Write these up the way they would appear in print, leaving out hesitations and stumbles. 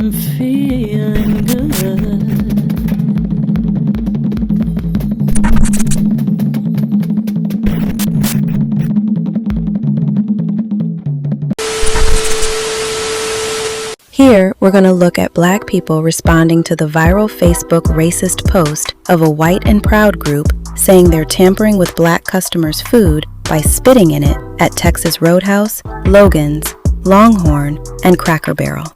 I'm feeling good. Here, we're going to look at Black people responding to the viral Facebook racist post of a white and proud group saying they're tampering with Black customers' food by spitting in it at Texas Roadhouse, Logan's, Longhorn, and Cracker Barrel.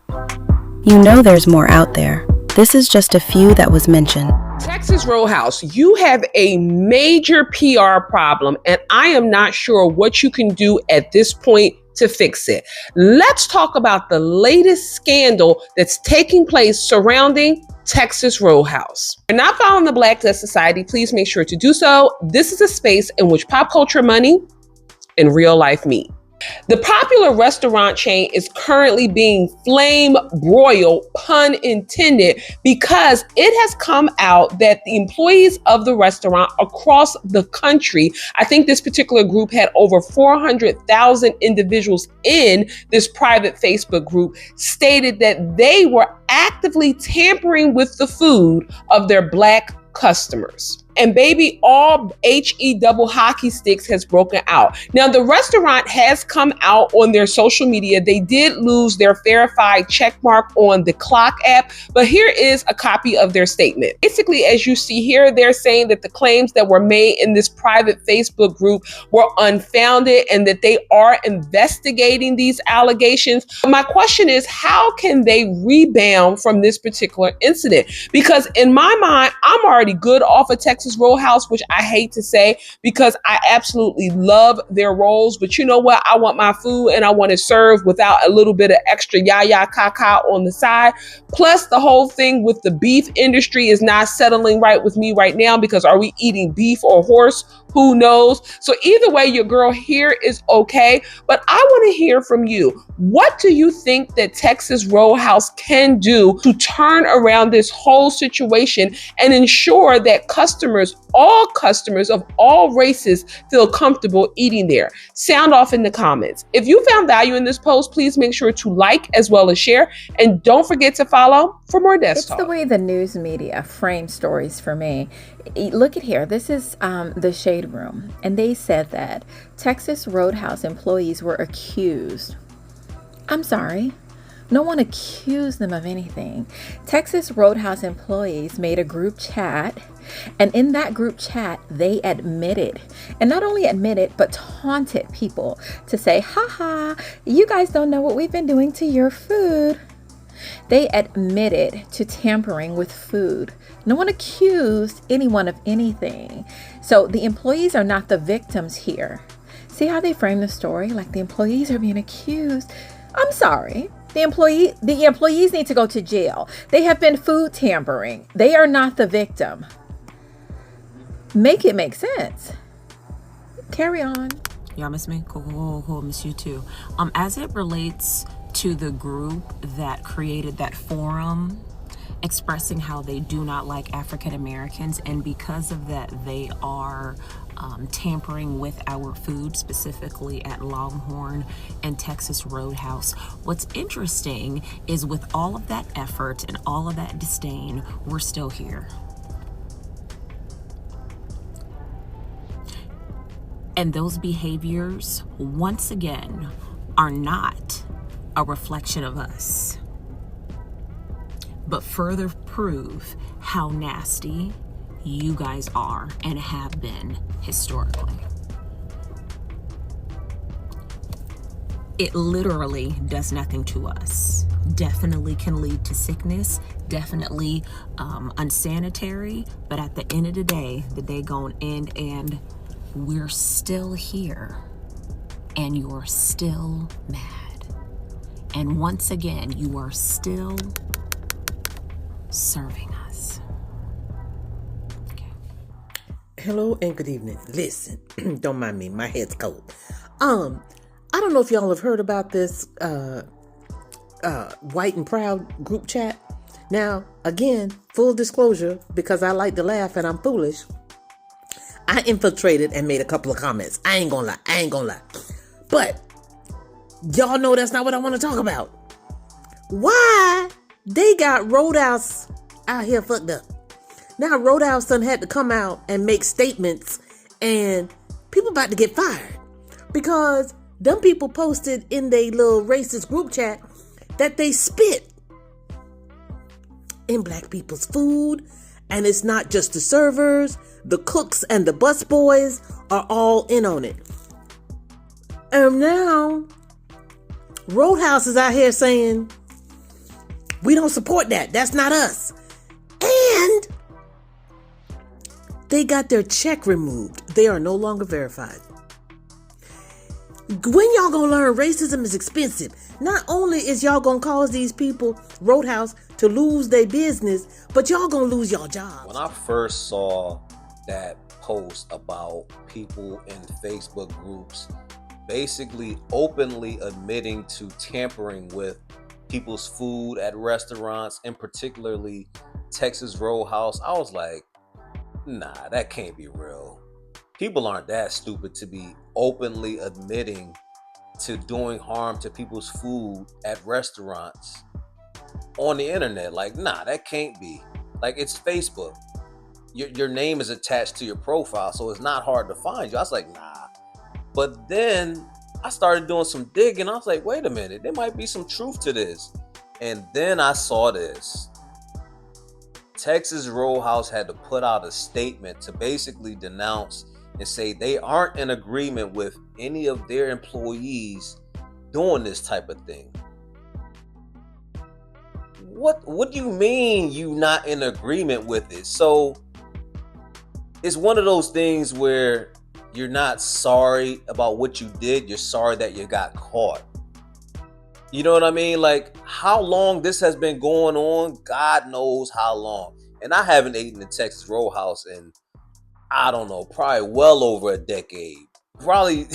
You know there's more out there. This is just a few that was mentioned. Texas Roadhouse, you have a major PR problem, and I am not sure what you can do at this point to fix it. Let's talk about the latest scandal that's taking place surrounding Texas Roadhouse. If you're not following the Black Death Society, please make sure to do so. This is a space in which pop culture, money, and real life meet. The popular restaurant chain is currently being flame broiled, pun intended, because it has come out that the employees of the restaurant across the country, I think this particular group had over 400,000 individuals in this private Facebook group, stated that they were actively tampering with the food of their Black customers. And baby, all double hockey sticks has broken out. Now, the restaurant has come out on their social media. They did lose their verified check mark on the Clock app, but here is a copy of their statement. Basically, as you see here, they're saying that the claims that were made in this private Facebook group were unfounded and that they are investigating these allegations. My question is, how can they rebound from this particular incident? Because in my mind, I'm already good off of Texas Roadhouse, which I hate to say because I absolutely love their rolls, but you know what? I want my food and I want it served without a little bit of extra yaya caca on the side. Plus, the whole thing with the beef industry is not settling right with me right now, because are we eating beef or horse? Who knows? So either way, your girl here is okay, but I want to hear from you. What do you think that Texas Roadhouse can do to turn around this whole situation and ensure that customers, all customers of all races, feel comfortable eating there? Sound off in the comments. If you found value in this post, please make sure to like as well as share, and don't forget to follow for more desk talk. It's the way the news media frame stories for me. Look at here. This is the Shade Room, and they said that Texas Roadhouse employees were accused. I'm sorry. No one accused them of anything. Texas Roadhouse employees made a group chat, and in that group chat, they admitted, and not only admitted, but taunted people to say, haha, you guys don't know what we've been doing to your food. They admitted to tampering with food. No one accused anyone of anything. So the employees are not the victims here. See how they frame the story? Like the employees are being accused. I'm sorry. The employees need to go to jail. They have been food tampering. They are not the victim. Make it make sense. Carry on. Y'all miss me? Cool, miss you too. As it relates to the group that created that forum expressing how they do not like African Americans, and because of that they are tampering with our food, specifically at Longhorn and Texas Roadhouse. What's interesting is with all of that effort and all of that disdain, we're still here. And those behaviors, once again, are not a reflection of us, but further prove how nasty you guys are and have been historically. It literally does nothing to us. Definitely can lead to sickness, definitely unsanitary, but at the end of the day gonna end and we're still here and you're still mad. And once again, you are still serving us. Okay. Hello and good evening. Listen, don't mind me, my head's cold. I don't know if y'all have heard about this white and proud group chat. Now, again, full disclosure, because I like to laugh and I'm foolish, I infiltrated and made a couple of comments. I ain't gonna lie. But y'all know that's not what I want to talk about. Why They got Roadhouse out here fucked up. Now Roadhouse done had to come out and make statements, and people about to get fired because them people posted in their little racist group chat that they spit in black people's food. And it's not just the servers, the cooks and the busboys are all in on it. And now Roadhouse is out here saying, we don't support that. That's not us. And they got their check removed. They are no longer verified. When y'all gonna learn racism is expensive? Not only is y'all gonna cause these people, Roadhouse, to lose their business, but y'all gonna lose y'all jobs. When I first saw that post about people in Facebook groups basically openly admitting to tampering with people's food at restaurants, and particularly Texas Roadhouse, I was like, nah, that can't be real. People aren't that stupid to be openly admitting to doing harm to people's food at restaurants on the internet. Like, nah, that can't be. Like, it's Facebook. Your name is attached to your profile, so it's not hard to find you. I was like, nah. But then I started doing some digging. I was like, wait a minute, there might be some truth to this. And then I saw this. Texas Roadhouse had to put out a statement to basically denounce and say they aren't in agreement with any of their employees doing this type of thing. What do you mean you not in agreement with it? So it's one of those things where you're not sorry about what you did, you're sorry that you got caught. You know what I mean? Like, how long this has been going on, God knows how long. And I haven't eaten in Texas Roadhouse in, I don't know, probably well over a decade. Probably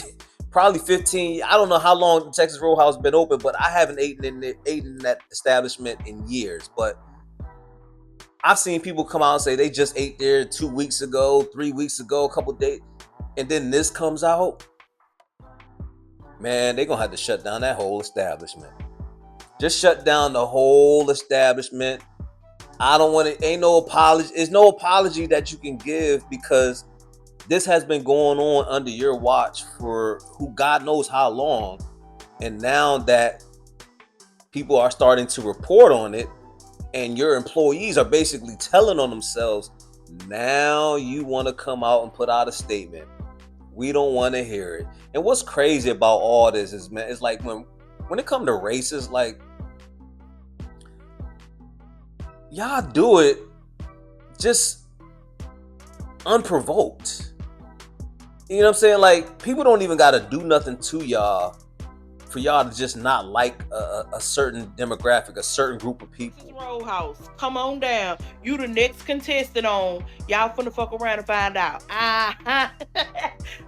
15. I don't know how long Texas Roadhouse been open, but I haven't eaten in that establishment in years. But I've seen people come out and say they just ate there 2 weeks ago, 3 weeks ago, a couple days, and then this comes out. Man, they're gonna have to shut down that whole establishment. Just shut down the whole establishment. I don't want to, ain't no apology. There's no apology that you can give, because this has been going on under your watch for who God knows how long. And now that people are starting to report on it and your employees are basically telling on themselves, now you want to come out and put out a statement. We don't want to hear it. And what's crazy about all this is, man, it's like when it comes to races, like, y'all do it just unprovoked. You know what I'm saying? Like, people don't even got to do nothing to y'all for y'all to just not like a certain demographic, a certain group of people. Roadhouse, come on down. You the next contestant on. Y'all finna fuck around and find out.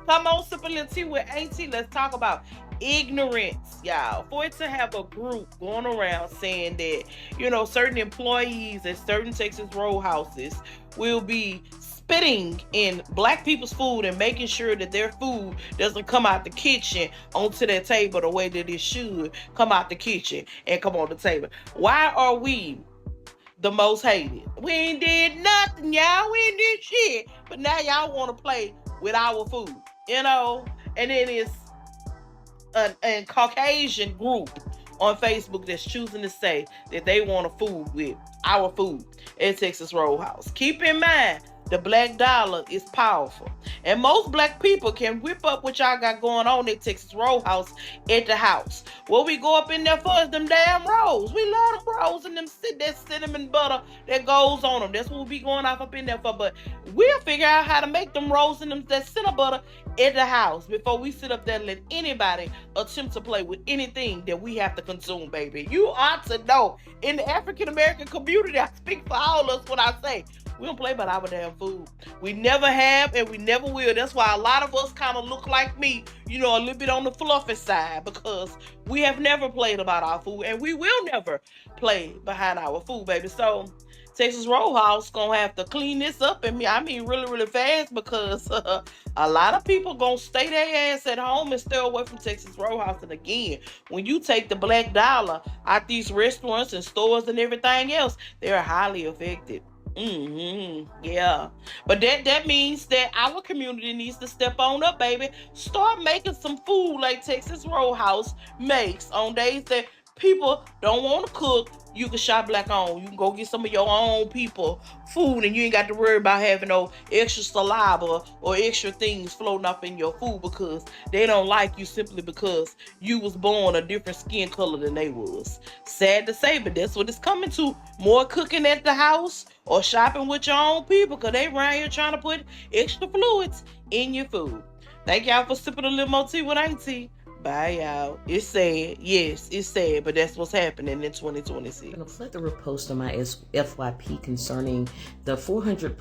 Come on, sip a little tea with Auntie. Let's talk about ignorance, y'all. For it to have a group going around saying that, you know, certain employees at certain Texas Roadhouses will be spitting in black people's food and making sure that their food doesn't come out the kitchen onto their table the way that it should come out the kitchen and come on the table. Why are we the most hated? We ain't did nothing, y'all. We ain't did shit. But now y'all want to play with our food, you know? And then it's a Caucasian group on Facebook that's choosing to say that they want a food with our food at Texas Roadhouse. Keep in mind, the black dollar is powerful. And most black people can whip up what y'all got going on at Texas Roadhouse at the house. What we go up in there for is them damn rolls. We love them rolls and that cinnamon butter that goes on them. That's what we be going off up in there for. But we'll figure out how to make them rolls and that cinnamon butter at the house before we sit up there and let anybody attempt to play with anything that we have to consume, baby. You ought to know. In the African American community, I speak for all of us when I say, we don't play about our damn food. We never have and we never will. That's why a lot of us kind of look like me, you know, a little bit on the fluffy side, because we have never played about our food and we will never play behind our food, baby. So Texas Roadhouse gonna have to clean this up, and I mean really, really fast, because a lot of people gonna stay their ass at home and stay away from Texas Roadhouse. And again, when you take the black dollar out these restaurants and stores and everything else, they're highly affected. Yeah. But that means that our community needs to step on up, baby. Start making some food like Texas Roadhouse makes on days that people don't want to cook. You can shop black on. You can go get some of your own people food, and you ain't got to worry about having no extra saliva or extra things floating up in your food because they don't like you simply because you was born a different skin color than they was. Sad to say, but that's what it's coming to. More cooking at the house or shopping with your own people, because they around here trying to put extra fluids in your food. Thank y'all for sipping a little more tea with Auntie. Bye, y'all. It's sad. Yes, it's sad, but that's what's happening in 2026. A plethora of posts on my FYP concerning the 400,000+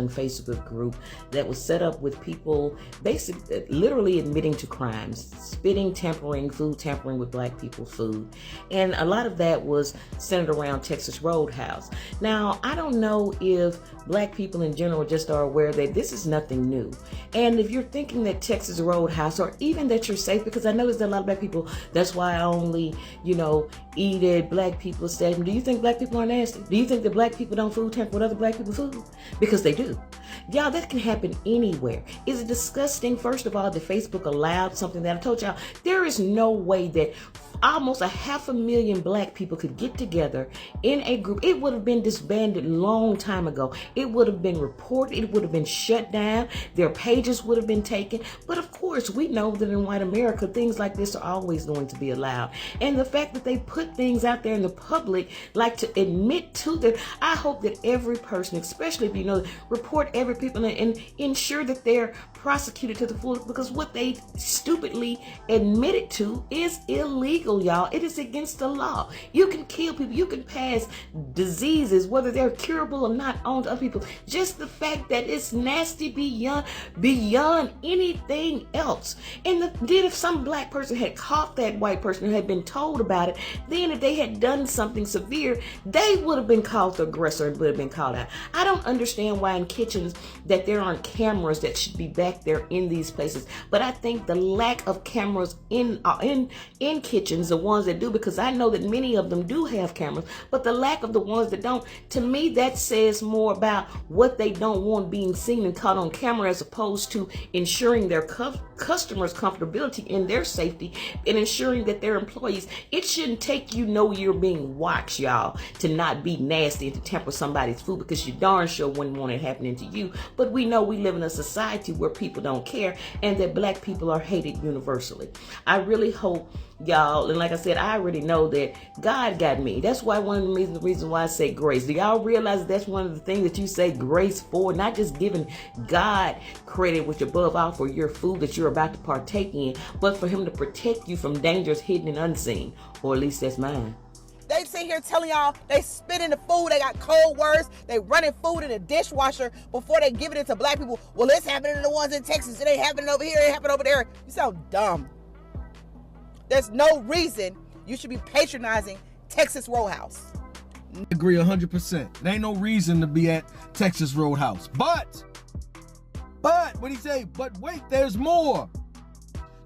Facebook group that was set up with people basically literally admitting to crimes, spitting, tampering, food tampering with black people's food. And a lot of that was centered around Texas Roadhouse. Now, I don't know if black people in general just are aware that this is nothing new. And if you're thinking that Texas Roadhouse, or even that you're safe, because I noticed that a lot of black people, that's why I only, eat at black people's establishment. Do you think black people are nasty? Do you think that black people don't food tamper with other black people's food? Because they do. Y'all, that can happen anywhere. Is it disgusting, first of all, that Facebook allowed something that I told y'all? There is no way that almost 500,000 black people could get together in a group. It would have been disbanded long time ago. It would have been reported. It would have been shut down. Their pages would have been taken. But of course, we know that in white America, things like this are always going to be allowed. And the fact that they put things out there in the public, like to admit to them, I hope that every person, especially if report every people and ensure that they're prosecuted to the fullest, because what they stupidly admitted to is illegal, y'all. It is against the law. You can kill people. You can pass diseases, whether they're curable or not, on to other people. Just the fact that it's nasty beyond anything else. And then if some black person had caught that white person and had been told about it, then if they had done something severe, they would have been called the aggressor and would have been called out. I don't understand why in kitchens that there aren't cameras that should be back there in these places. But I think the lack of cameras in kitchens, the ones that do, because I know that many of them do have cameras, but the lack of the ones that don't, to me, that says more about what they don't want being seen and caught on camera, as opposed to ensuring their customers' comfortability and their safety, and ensuring that their employees. It shouldn't take you're being watched, y'all, to not be nasty and to tamper somebody's food, because you darn sure wouldn't want it happening to you. But we know we live in a society where people don't care, and that black people are hated universally. I really hope, y'all, and like I said, I already know that God got me. That's why one of the reasons why I say grace. Do y'all realize that's one of the things that you say grace for? Not just giving God credit, which above all for your food that you're about to partake in, but for him to protect you from dangers hidden and unseen. Or at least that's mine. They sit here telling y'all they spit in the food, they got cold words, they running food in the dishwasher before they giving it to black people. Well, it's happening to the ones in Texas. It ain't happening over here, it ain't happening over there. You sound dumb. There's no reason you should be patronizing Texas Roadhouse. I agree 100%. There ain't no reason to be at Texas Roadhouse. But, what he say? But wait, there's more.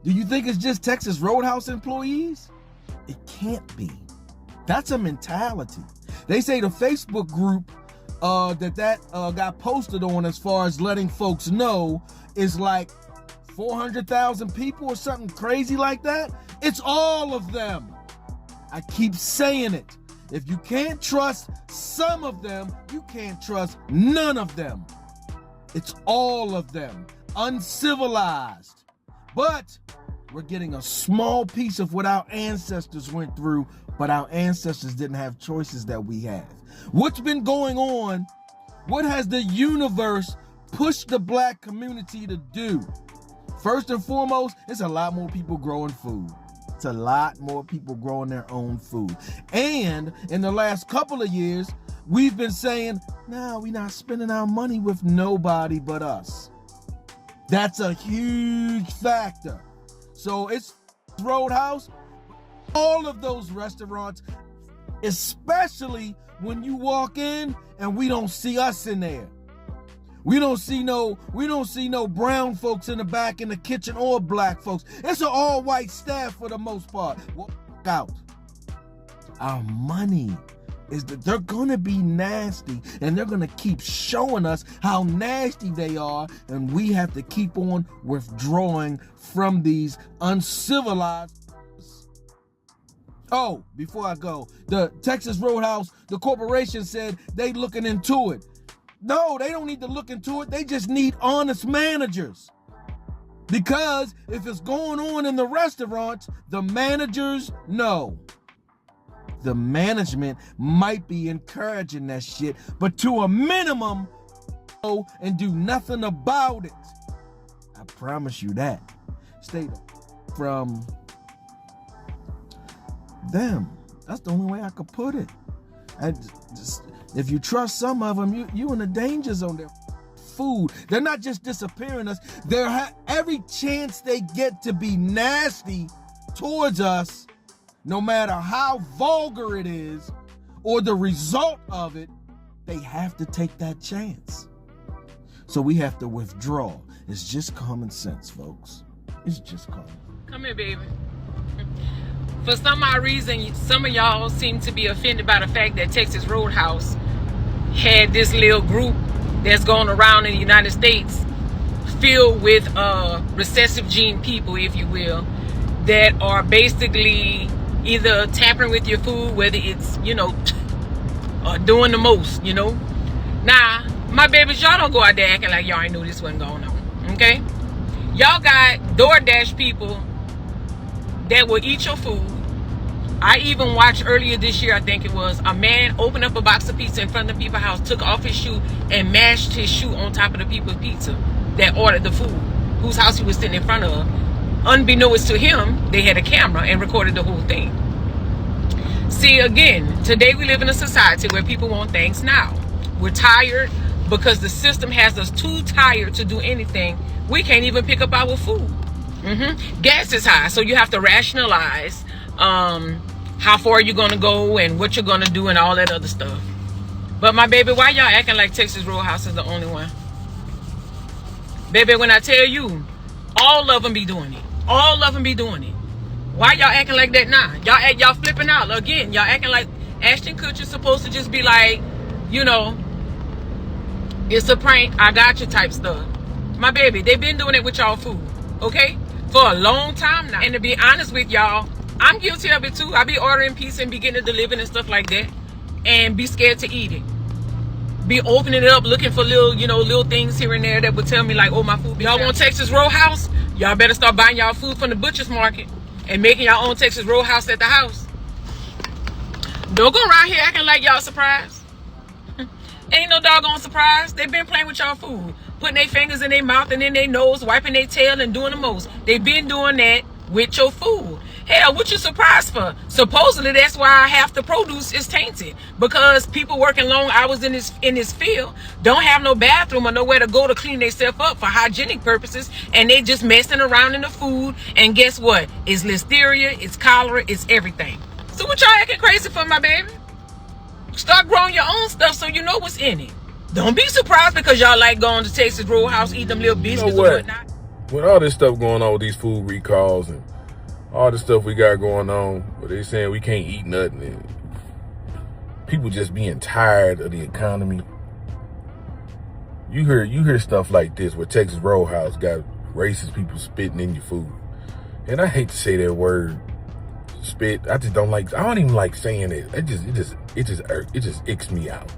Do you think it's just Texas Roadhouse employees? It can't be. That's a mentality. They say the Facebook group that got posted on, as far as letting folks know, is like 400,000 people or something crazy like that. It's all of them. I keep saying it. If you can't trust some of them, you can't trust none of them. It's all of them. Uncivilized. But we're getting a small piece of what our ancestors went through, but our ancestors didn't have choices that we have. What's been going on? What has the universe pushed the black community to do? First and foremost, it's a lot more people growing food. It's a lot more people growing their own food. And in the last couple of years, we've been saying, no, we're not spending our money with nobody but us. That's a huge factor. So it's Roadhouse, all of those restaurants, especially when you walk in and we don't see us in there. We don't see no brown folks in the back in the kitchen or black folks. It's an all-white staff for the most part. Walk out. Our money is that they're gonna be nasty, and they're gonna keep showing us how nasty they are, and we have to keep on withdrawing from these uncivilized. Oh, before I go, the Texas Roadhouse, the corporation said they looking into it. No, they don't need to look into it. They just need honest managers. Because if it's going on in the restaurants, the managers know. The management might be encouraging that shit, but to a minimum, and do nothing about it. I promise you that. Stay from them. That's the only way I could put it. If you trust some of them, you in the danger zone. Their food. They're not just disappearing us. They're every chance they get to be nasty towards us, no matter how vulgar it is or the result of it, they have to take that chance. So we have to withdraw. It's just common sense, folks. It's just common. Come here, baby. For some odd reason, some of y'all seem to be offended by the fact that Texas Roadhouse had this little group that's going around in the United States filled with recessive gene people, if you will, that are basically either tampering with your food, whether it's, doing the most, Now, my babies, y'all don't go out there acting like y'all ain't knew this wasn't going on, okay? Y'all got DoorDash people that will eat your food. I even watched earlier this year, I think it was, a man opened up a box of pizza in front of the people's house, took off his shoe, and mashed his shoe on top of the people's pizza that ordered the food, whose house he was sitting in front of. Unbeknownst to him, they had a camera and recorded the whole thing. See, again, today we live in a society where people want things now. We're tired because the system has us too tired to do anything. We can't even pick up our food. Gas is high, so you have to rationalize how far you're going to go and what you're going to do and all that other stuff. But my baby, why y'all acting like Texas Roadhouse is the only one? Baby, when I tell you, all of them be doing it. All of them be doing it. Why y'all acting like that now? Y'all flipping out. Again, y'all acting like Ashton Kutcher's supposed to just be like, it's a prank, I got you type stuff. My baby, they've been doing it with y'all food, okay? For a long time now. And to be honest with y'all, I'm guilty of it too. I be ordering pizza and be getting it delivered and stuff like that, and be scared to eat it. Be opening it up, looking for little things here and there that would tell me like, oh, my food. Y'all want Texas Roadhouse? Y'all better start buying y'all food from the butcher's market and making y'all own Texas Roadhouse at the house. Don't go around here acting like y'all surprised. Ain't no doggone surprise. They've been playing with y'all food, putting their fingers in their mouth and in their nose, wiping their tail and doing the most. They've been doing that with your food. Hell, what you surprised for? Supposedly that's why half the produce is tainted, because people working long hours in this field don't have no bathroom or nowhere to go to clean themselves up for hygienic purposes, and they just messing around in the food. And guess what? It's listeria, it's cholera, it's everything. So what y'all acting crazy for, my baby? Start growing your own stuff so you know what's in it. Don't be surprised because y'all like going to Texas Roadhouse, eat them little biscuits or whatnot. With all this stuff going on with these food recalls and all the stuff we got going on, where they saying we can't eat nothing, and people just being tired of the economy. You hear stuff like this where Texas Roadhouse got racist people spitting in your food. And I hate to say that word, spit. I don't even like saying it. It just icks me out,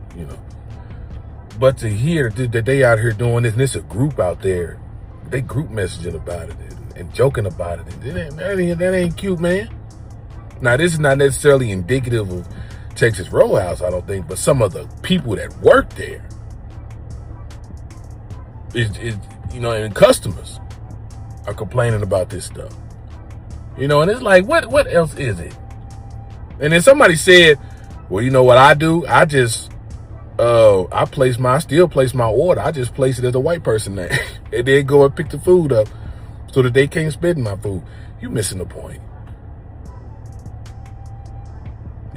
But to hear that they out here doing this, and it's a group out there, they group messaging about it and joking about it. That ain't cute, man. Now, this is not necessarily indicative of Texas Roadhouse, I don't think, but some of the people that work there and customers are complaining about this stuff. And it's like, what else is it? And then somebody said, well, you know what I do? I just I still place my order. I just place it as a white person name. And then go and pick the food up so that they can't spit in my food. You missing the point.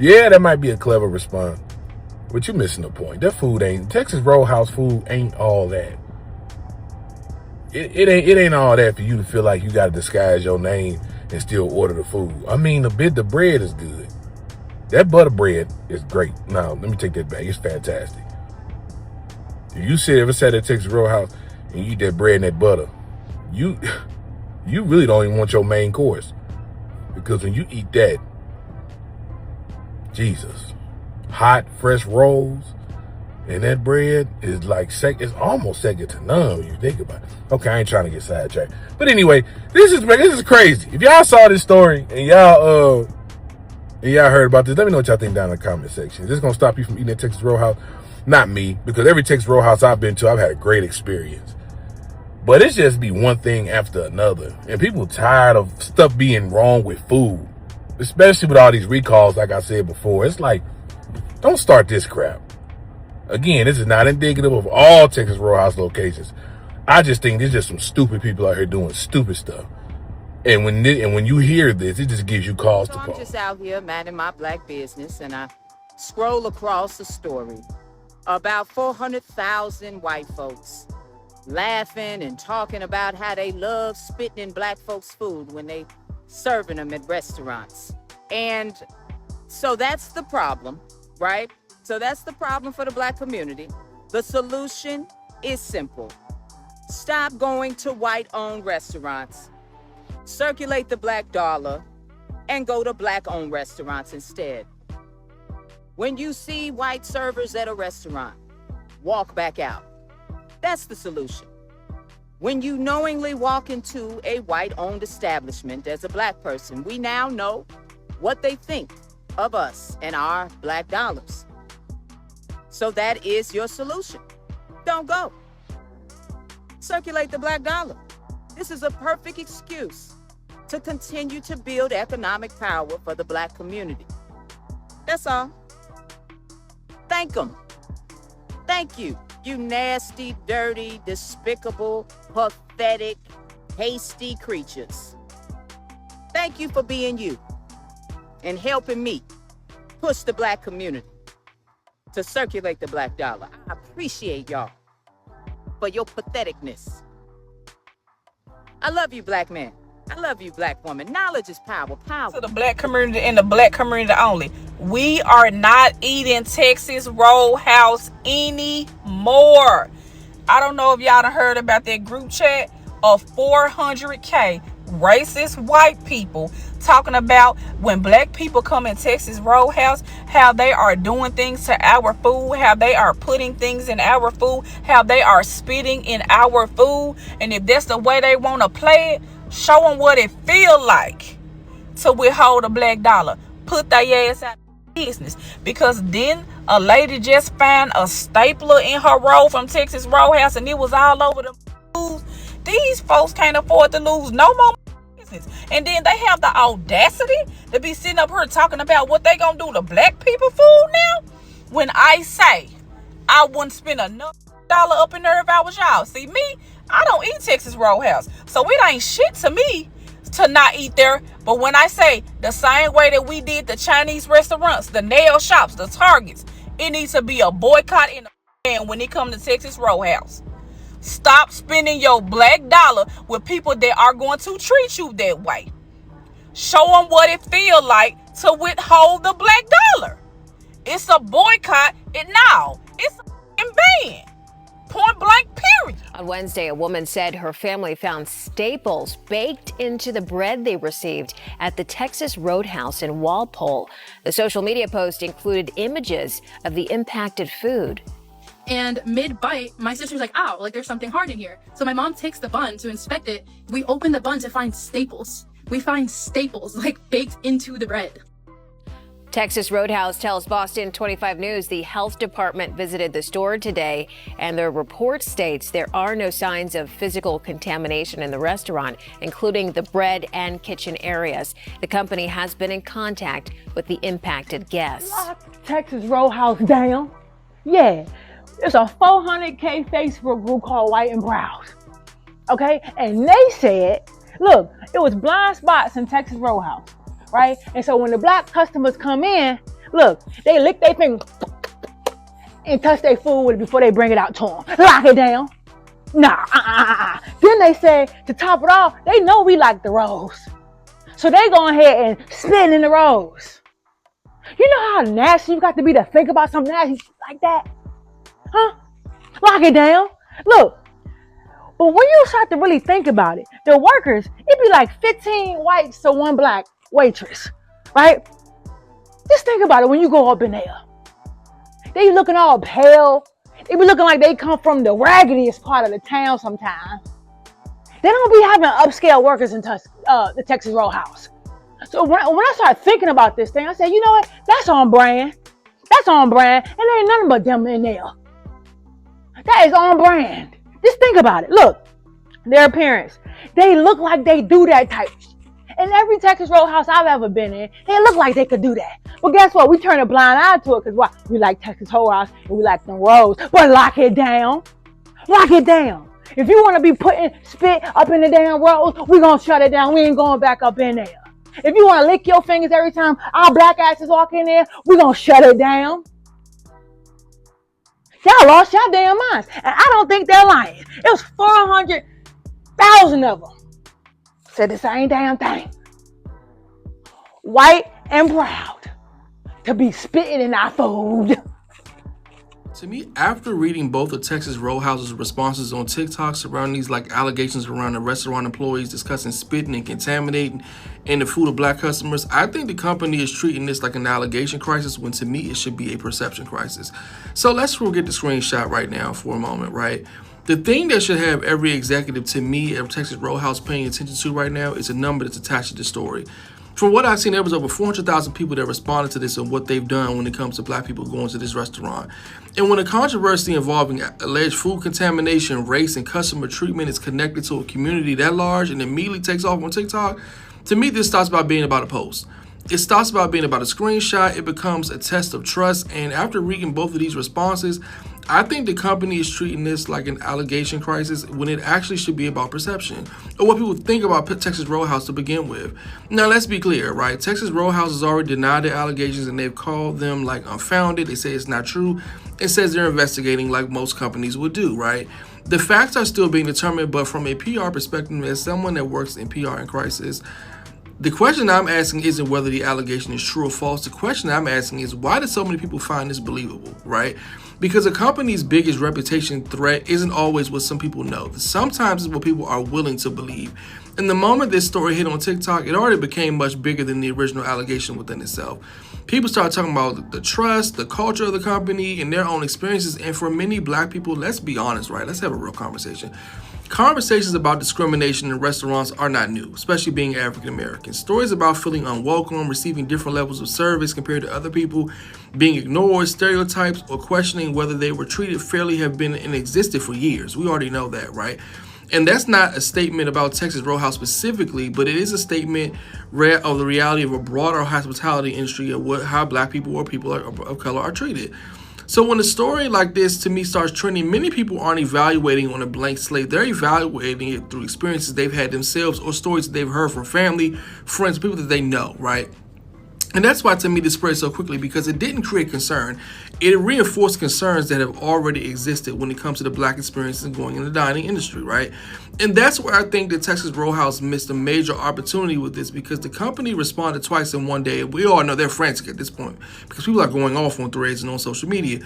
Yeah, that might be a clever response. But you're missing the point. That food ain't, Texas Roadhouse food ain't all that. It ain't all that for you to feel like you got to disguise your name and still order the food. I mean, the bread is good. That butter bread is great. Now, let me take that back. It's fantastic. If you ever sat at Texas Roadhouse and you eat that bread and that butter, you really don't even want your main course. Because when you eat that, Jesus, hot, fresh rolls, and that bread is like it's almost second to none when you think about it. Okay, I ain't trying to get sidetracked. But anyway, this is crazy. If y'all saw this story and y'all heard about this, let me know what y'all think down in the comment section. Is this gonna stop you from eating at Texas Roadhouse? Not me, because every Texas Roadhouse I've been to, I've had a great experience. But it's just be one thing after another. And people tired of stuff being wrong with food. Especially with all these recalls, like I said before. It's like, don't start this crap. Again, this is not indicative of all Texas Roadhouse locations. I just think there's just some stupid people out here doing stupid stuff. And when you hear this, it just gives you cause to pause. I'm just out here minding my black business, and I scroll across a story about 400,000 white folks laughing and talking about how they love spitting in black folks' food when they serving them at restaurants. And so that's the problem, right? So that's the problem for the black community. The solution is simple. Stop going to white-owned restaurants. Circulate the black dollar and go to black-owned restaurants instead. When you see white servers at a restaurant, walk back out. That's the solution. When you knowingly walk into a white-owned establishment as a black person, we now know what they think of us and our black dollars. So that is your solution. Don't go. Circulate the black dollar. This is a perfect excuse to continue to build economic power for the black community. That's all. Thank them. Thank you, you nasty, dirty, despicable, pathetic, hasty creatures. Thank you for being you and helping me push the black community to circulate the black dollar. I appreciate y'all for your patheticness. I love you, black man. I love you, black woman. Knowledge is power. Power. To the black community and the black community only. We are not eating Texas Roadhouse anymore. I don't know if y'all done heard about that group chat of 400K racist white people talking about when black people come in Texas Roadhouse, how they are doing things to our food, how they are putting things in our food, how they are spitting in our food. And if that's the way they want to play it, show them what it feel like to withhold a black dollar. Put their ass out of business. Because then a lady just found a stapler in her roll from Texas Roadhouse and it was all over the news. These folks can't afford to lose no more business. And then they have the audacity to be sitting up here talking about what they gonna do to black people food now. When I say I wouldn't spend another dollar up in there if I was y'all. See me, I don't eat Texas Roadhouse, so it ain't shit to me to not eat there. But when I say the same way that we did the Chinese restaurants, the nail shops, the Targets, it needs to be a boycott in the ban when it comes to Texas Roadhouse. Stop spending your black dollar with people that are going to treat you that way. Show them what it feels like to withhold the black dollar. It's a boycott. It's a ban. Point blank, period. On Wednesday, a woman said her family found staples baked into the bread they received at the Texas Roadhouse in Walpole. The social media post included images of the impacted food. And mid-bite, my sister's like, ow, like there's something hard in here. So my mom takes the bun to inspect it. We open the bun to find staples. We find staples like baked into the bread. Texas Roadhouse tells Boston 25 News the health department visited the store today, and their report states there are no signs of physical contamination in the restaurant, including the bread and kitchen areas. The company has been in contact with the impacted guests. Lock Texas Roadhouse down? Yeah, there's a 400K Facebook group called White and Proud. Okay, and they said, look, it was blind spots in Texas Roadhouse. Right? And so when the black customers come in, Look, they lick their finger and touch their food with it before they bring it out to them. Lock it down. Nah, Then they say, to top it off, they know we like the rolls. So they go ahead and spit in the rolls. You know how nasty you got to be to think about something nasty like that? Huh? Lock it down. Look, but when you start to really think about it, the workers, it'd be like 15 whites to one black waitress, right? Just think about it when you go up in there. They looking all pale. They be looking like they come from the raggediest part of the town sometimes. They don't be having upscale workers in the Texas Roadhouse. So when I start thinking about this thing, I said, you know what? That's on brand. That's on brand. And there ain't nothing but them in there. That is on brand. Just think about it. Look, their appearance. They look like they do that type. In every Texas Roadhouse I've ever been in, they look like they could do that. But guess what? We turn a blind eye to it because why? We like Texas Roadhouse and we like them rolls. But lock it down. Lock it down. If you want to be putting spit up in the damn rolls, we're going to shut it down. We ain't going back up in there. If you want to lick your fingers every time our black asses walk in there, we're going to shut it down. Y'all lost your damn minds. And I don't think they're lying. It was 400,000 of them. Said the same damn thing. White and proud to be spitting in our food. To me, after reading both of Texas Roadhouse's responses on TikTok surrounding these allegations around the restaurant employees discussing spitting and contaminating in the food of black customers, I think the company is treating this like an allegation crisis when to me it should be a perception crisis. So let's forget the screenshot right now for a moment, right? The thing that should have every executive to me at Texas Roadhouse paying attention to right now is a number that's attached to the story. From what I've seen, there was over 400,000 people that responded to this and what they've done when it comes to black people going to this restaurant. And when a controversy involving alleged food contamination, race, and customer treatment is connected to a community that large and immediately takes off on TikTok, to me, this starts by being about a post. It starts about being about a screenshot. It becomes a test of trust. And after reading both of these responses, I think the company is treating this like an allegation crisis when it actually should be about perception or what people think about Texas Roadhouse to begin with. Now, let's be clear, right? Texas Roadhouse has already denied the allegations and they've called them unfounded. They say it's not true. It says they're investigating like most companies would do, right? The facts are still being determined, but from a PR perspective, as someone that works in PR and crisis, the question I'm asking isn't whether the allegation is true or false. The question I'm asking is why do so many people find this believable, right? Because a company's biggest reputation threat isn't always what some people know. Sometimes it's what people are willing to believe. And the moment this story hit on TikTok, it already became much bigger than the original allegation within itself. People started talking about the trust, the culture of the company, and their own experiences. And for many black people, let's be honest, right? Let's have a real conversation. Conversations about discrimination in restaurants are not new, especially being African American. Stories about feeling unwelcome, receiving different levels of service compared to other people, being ignored, stereotypes, or questioning whether they were treated fairly have been and existed for years. We already know that, right? And that's not a statement about Texas Roadhouse specifically, but it is a statement of the reality of a broader hospitality industry of how black people or people of color are treated. So when a story like this, to me, starts trending, many people aren't evaluating on a blank slate. They're evaluating it through experiences they've had themselves or stories that they've heard from family, friends, people that they know, right? And that's why, to me, this spread so quickly, because it didn't create concern. It reinforced concerns that have already existed when it comes to the black experiences going in the dining industry, right? And that's where I think that Texas Roadhouse missed a major opportunity with this, because the company responded twice in one day. And we all know they're frantic at this point because people are going off on threads and on social media.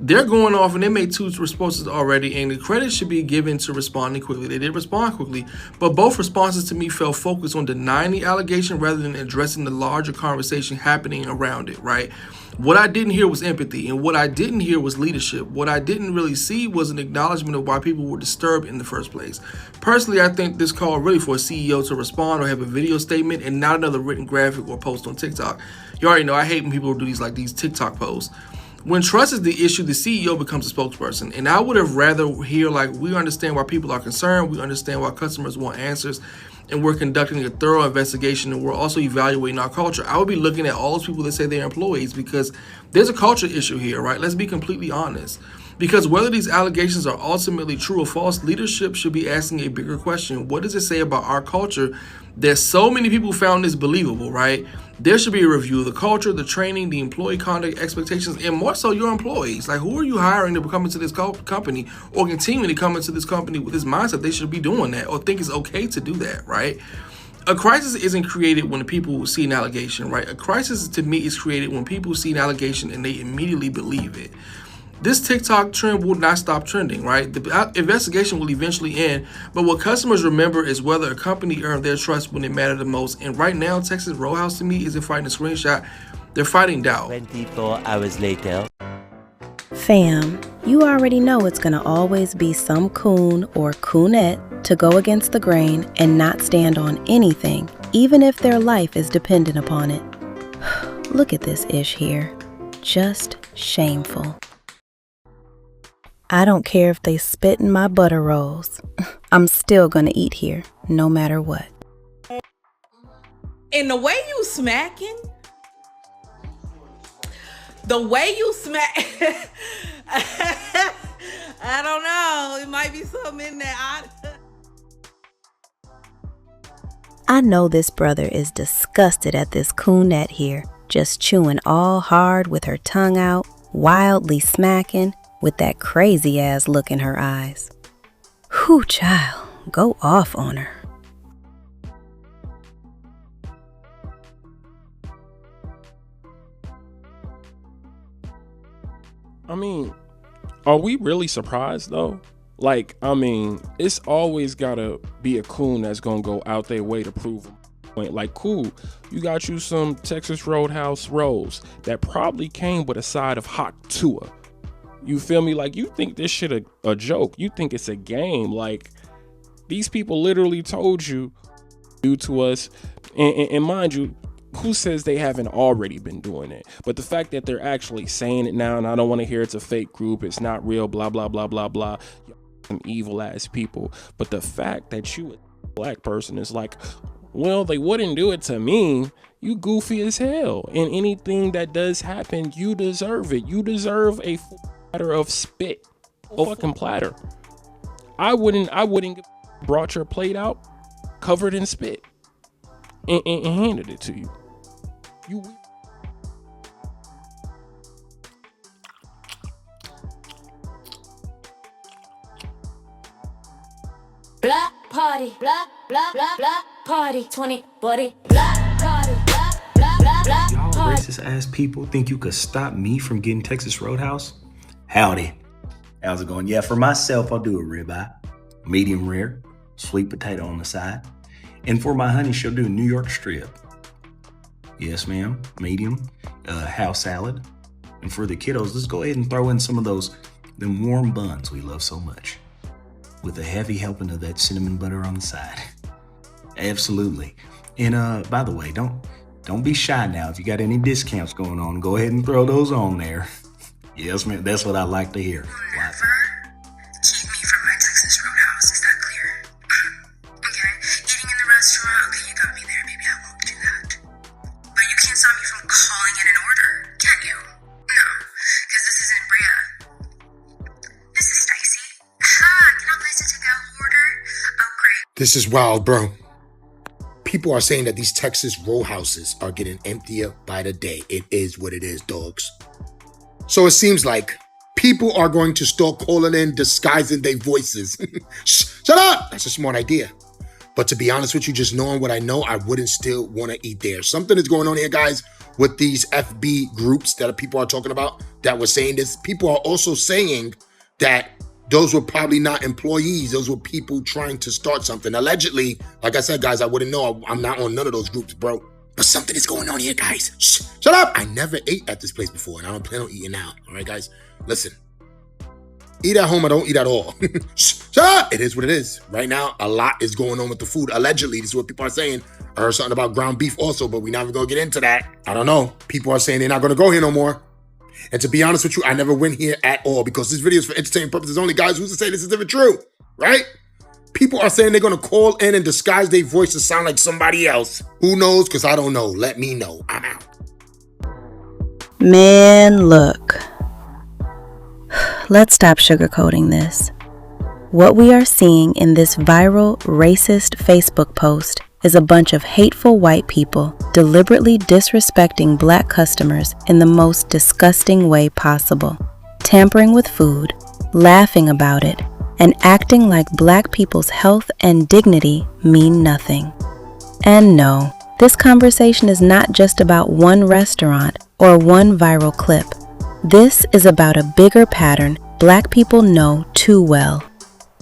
They're going off and they made 2 responses already, and the credit should be given to responding quickly. They did respond quickly, but both responses to me felt focused on denying the allegation rather than addressing the larger conversation happening around it, right? What I didn't hear was empathy, and what I didn't hear was leadership. What I didn't really see was an acknowledgement of why people were disturbed in the first place. Personally, I think this called really for a CEO to respond or have a video statement and not another written graphic or post on TikTok. You already know I hate when people do these TikTok posts. When trust is the issue, the CEO becomes a spokesperson. And I would have rather hear we understand why people are concerned, we understand why customers want answers, and we're conducting a thorough investigation, and we're also evaluating our culture. I would be looking at all those people that say they're employees, because there's a culture issue here, right? Let's be completely honest. Because whether these allegations are ultimately true or false, leadership should be asking a bigger question. What does it say about our culture that so many people found this believable, right? There should be a review of the culture, the training, the employee conduct expectations, and more so your employees. Like, who are you hiring to come into this company or continuing to come into this company with this mindset? They should be doing that or think it's okay to do that, right? A crisis isn't created when people see an allegation, right? A crisis to me is created when people see an allegation and they immediately believe it. This TikTok trend will not stop trending, right? The investigation will eventually end, but what customers remember is whether a company earned their trust when it mattered the most. And right now, Texas Roadhouse to me isn't fighting a screenshot. They're fighting doubt. 24 hours later. Fam, you already know it's gonna always be some coon or coonette to go against the grain and not stand on anything, even if their life is dependent upon it. Look at this ish here. Just shameful. I don't care if they spit in my butter rolls. I'm still gonna eat here, no matter what. And the way you smacking, I don't know. It might be something in there. I know this brother is disgusted at this coonette here, just chewing all hard with her tongue out, wildly smacking, with that crazy ass look in her eyes. Whew, child, go off on her. I mean, are we really surprised though? Like, I mean, it's always gotta be a coon that's gonna go out their way to prove a point. Like, cool, you got you some Texas Roadhouse rolls that probably came with a side of hot 𝒲𝒶𝓎. You feel me? Like, you think this shit a joke. You think it's a game. Like, these people literally told you due to us. And mind you, who says they haven't already been doing it? But the fact that they're actually saying it now, and I don't want to hear it's a fake group, it's not real, blah, blah, blah, blah, blah. Some evil ass people. But the fact that you a black person is like, well, they wouldn't do it to me. You goofy as hell. And anything that does happen, you deserve it. You deserve a platter of spit, a fucking platter. I wouldn't brought your plate out covered in spit and handed it to you. You Black party, black party, 20 body, black party, black Y'all party. racist ass people think you could stop me from getting Texas Roadhouse? Howdy. How's it going? Yeah, for myself, I'll do a ribeye, medium rare, sweet potato on the side. And for my honey, she'll do a New York strip. Yes, ma'am, medium, house salad. And for the kiddos, let's go ahead and throw in some of them warm buns we love so much, with a heavy helping of that cinnamon butter on the side. Absolutely. And by the way, don't be shy now. If you got any discounts going on, go ahead and throw those on there. Yes, ma'am. That's what I like to hear. Keep me from my Texas Roadhouse, is that clear? Okay, eating in the restaurant, okay, you got me there, maybe I won't do that. But you can't stop me from calling in an order, can you? No, because this isn't Bria. This is Stacy. Hi, can I place a to-go order? Oh, great. This is wild, bro. People are saying that these Texas Roadhouses are getting emptier by the day. It is what it is, dogs. So it seems like people are going to start calling in, disguising their voices. Shut up! That's a smart idea. But to be honest with you, just knowing what I know, I wouldn't still want to eat there. Something is going on here, guys, with these FB groups that people are talking about that were saying this. People are also saying that those were probably not employees. Those were people trying to start something. Allegedly, like I said, guys, I wouldn't know. I'm not on none of those groups, bro. But something is going on here, guys. Shut up! I never ate at this place before, and I don't plan on eating out. All right, guys? Listen. Eat at home, I don't eat at all. Shut up! It is what it is. Right now, a lot is going on with the food. Allegedly, this is what people are saying. I heard something about ground beef also, but we're not even going to get into that. I don't know. People are saying they're not going to go here no more. And to be honest with you, I never went here at all because this video is for entertainment purposes only. Guys, who's to say this is even true? Right? People are saying they're going to call in and disguise their voice to sound like somebody else. Who knows? Because I don't know. Let me know. I'm out. Man, look. Let's stop sugarcoating this. What we are seeing in this viral racist Facebook post is a bunch of hateful white people deliberately disrespecting black customers in the most disgusting way possible, tampering with food, laughing about it, and acting like black people's health and dignity mean nothing. And no, this conversation is not just about one restaurant or one viral clip. This is about a bigger pattern black people know too well: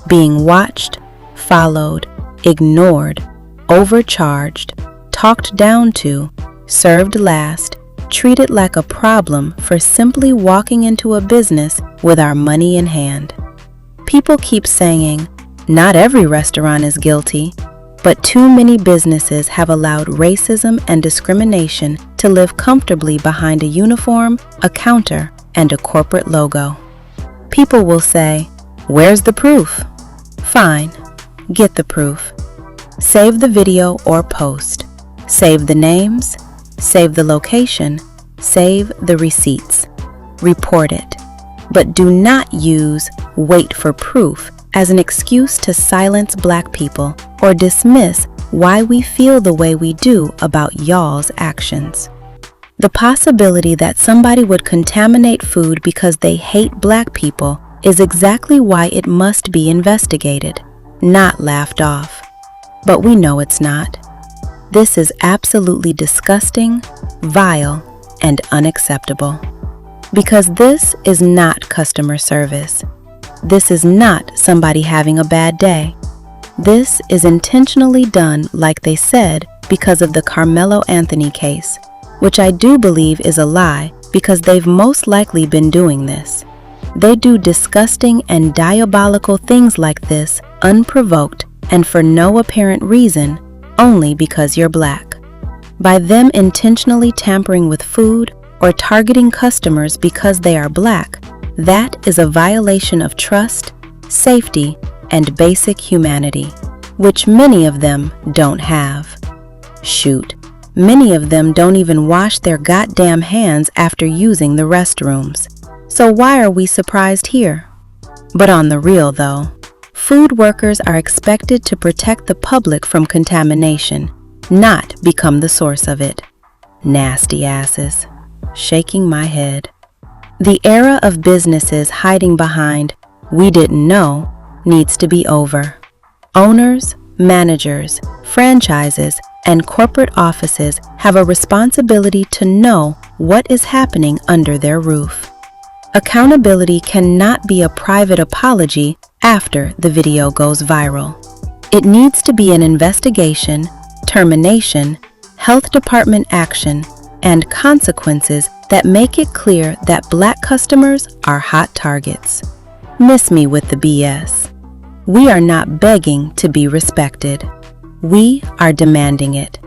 being watched, followed, ignored, overcharged, talked down to, served last, treated like a problem for simply walking into a business with our money in hand. People keep saying, not every restaurant is guilty, but too many businesses have allowed racism and discrimination to live comfortably behind a uniform, a counter, and a corporate logo. People will say, where's the proof? Fine, get the proof. Save the video or post. Save the names, save the location, save the receipts. Report it. But do not use wait for proof as an excuse to silence black people or dismiss why we feel the way we do about y'all's actions. The possibility that somebody would contaminate food because they hate black people is exactly why it must be investigated, not laughed off. But we know it's not. This is absolutely disgusting, vile, and unacceptable. Because this is not customer service. This is not somebody having a bad day. This is intentionally done, like they said, because of the Carmelo Anthony case, which I do believe is a lie because they've most likely been doing this. They do disgusting and diabolical things like this unprovoked and for no apparent reason, only because you're black. By them intentionally tampering with food or targeting customers because they are black, that is a violation of trust, safety, and basic humanity, which many of them don't have. Shoot, many of them don't even wash their goddamn hands after using the restrooms. So why are we surprised here? But on the real though, food workers are expected to protect the public from contamination, not become the source of it. Nasty asses. Shaking my head. The era of businesses hiding behind "we didn't know" needs to be over. Owners, managers, franchises, and corporate offices have a responsibility to know what is happening under their roof. Accountability cannot be a private apology after the video goes viral. It needs to be an investigation, termination, health department action, and consequences that make it clear that black customers are hot targets. Miss me with the BS. We are not begging to be respected. We are demanding it.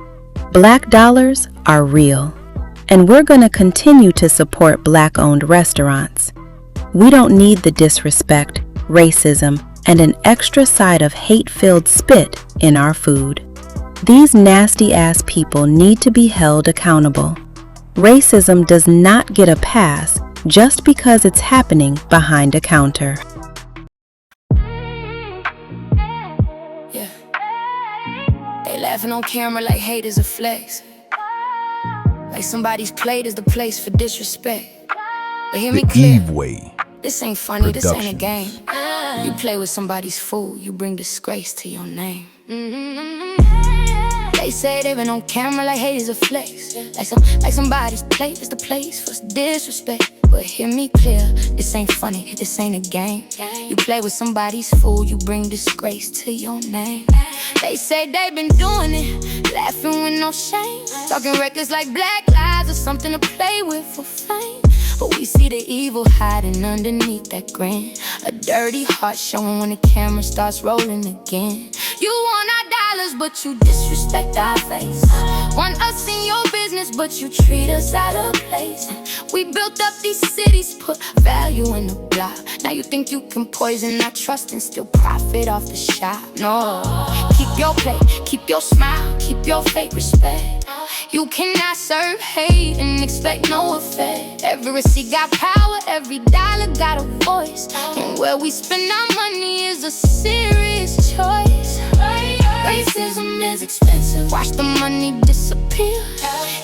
Black dollars are real, and we're going to continue to support black-owned restaurants. We don't need the disrespect, racism, and an extra side of hate-filled spit in our food. These nasty-ass people need to be held accountable. Racism does not get a pass just because it's happening behind a counter. Yeah. They laughing on camera like hate is a flex. Like somebody's plate is the place for disrespect. But hear me clear. Eve Way. This ain't funny, this ain't a Productions. game. You play with somebody's food, you bring disgrace to your name. They say they been on camera like hate is a flex. Like somebody's plate is the place for disrespect. But hear me clear, this ain't funny, this ain't a game. You play with somebody's food, you bring disgrace to your name. They say they been doing it, laughing with no shame, talking records like Black Lives or something to play with for fame. But we see the evil hiding underneath that grin, a dirty heart showing when the camera starts rolling again. You want our dollars, but you disrespect our face. Want us in your business, but you treat us out of place. We built up these cities, put value in the block. Now you think you can poison our trust and still profit off the shop. No, keep your plate, keep your smile, keep your fake respect. You cannot serve hate and expect no effect. Every receipt got power, every dollar got a voice. And where we spend our money is a serious choice. Racism is expensive. Watch the money disappear.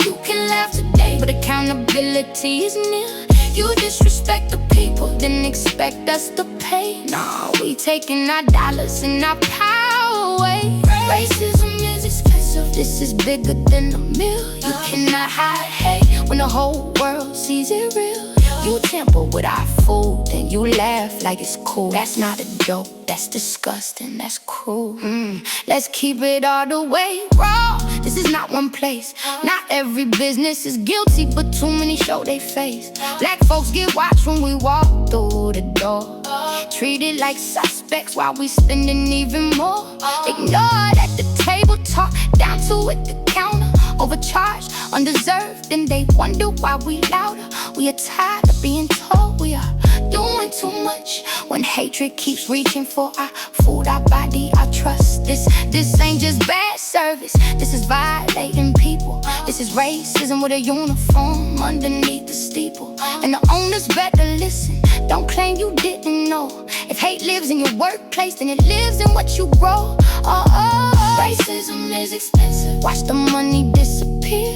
You can laugh today, but accountability is near. You disrespect the people, then expect us to pay. Nah, we taking our dollars and our power away. Racism is expensive. This is bigger than a meal. You cannot hide hate when the whole world sees it real. You tamper with our food, then you laugh like it's cool. That's not a joke, that's disgusting, that's cruel. Let's keep it all the way raw. This is not one place. Not every business is guilty, but too many show they face. Black folks get watched when we walk through the door. Treated like suspects while we spending even more. Ignored at the table, talk down to at the counter. Overcharged, undeserved, and they wonder why we louder. We are tired of being told we are doing too much, when hatred keeps reaching for our food, our body, our trust. This ain't just bad service, this is violating people. This is racism with a uniform underneath the steeple. And the owners better listen, don't claim you didn't know. If hate lives in your workplace, then it lives in what you grow. Racism is expensive. Watch the money disappear.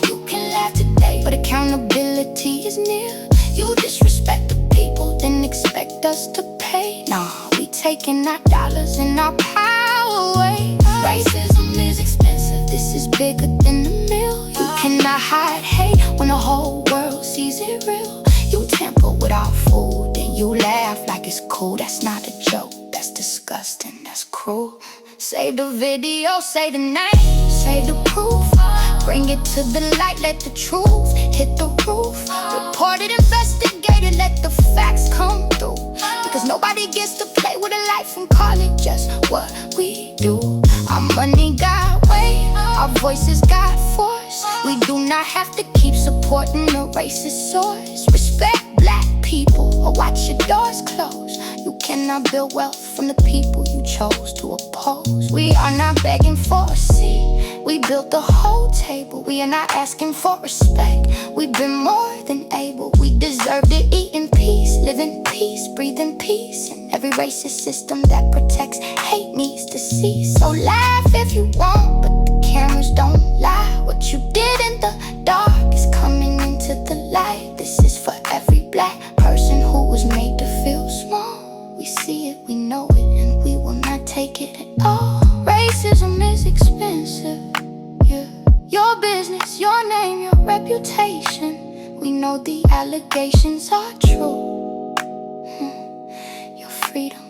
You can laugh today, but accountability is near. You disrespect the people, then expect us to pay. Nah, we taking our dollars and our power away. Racism is expensive. This is bigger than a meal. You cannot hide hate when the whole world sees it real. You tamper with our food, then you laugh like it's cool. That's not a joke, that's disgusting, that's cruel. Say the video, say the name, say the proof. Bring it to the light, let the truth hit the roof. Report it, investigate it, let the facts come through. Because nobody gets to play with a life and call it just what we do. Our money got weight, our voices got force. We do not have to keep supporting a racist source. Respect black people or watch your doors close. You cannot build wealth from the people you chose to oppose. We are not begging for a seat, we built the whole table. We are not asking for respect, we've been more than able. We deserve to eat in peace, live in peace, breathe in peace. And every racist system that protects hate needs to cease. So laugh if you want, but the cameras don't lie. What you did in the dark is coming into the light. This is for every black person who was made to feel small. We see it, we know it, and we will not take it at all. Racism is expensive, yeah. Your business, your name, your reputation. We know the allegations are true. Your freedom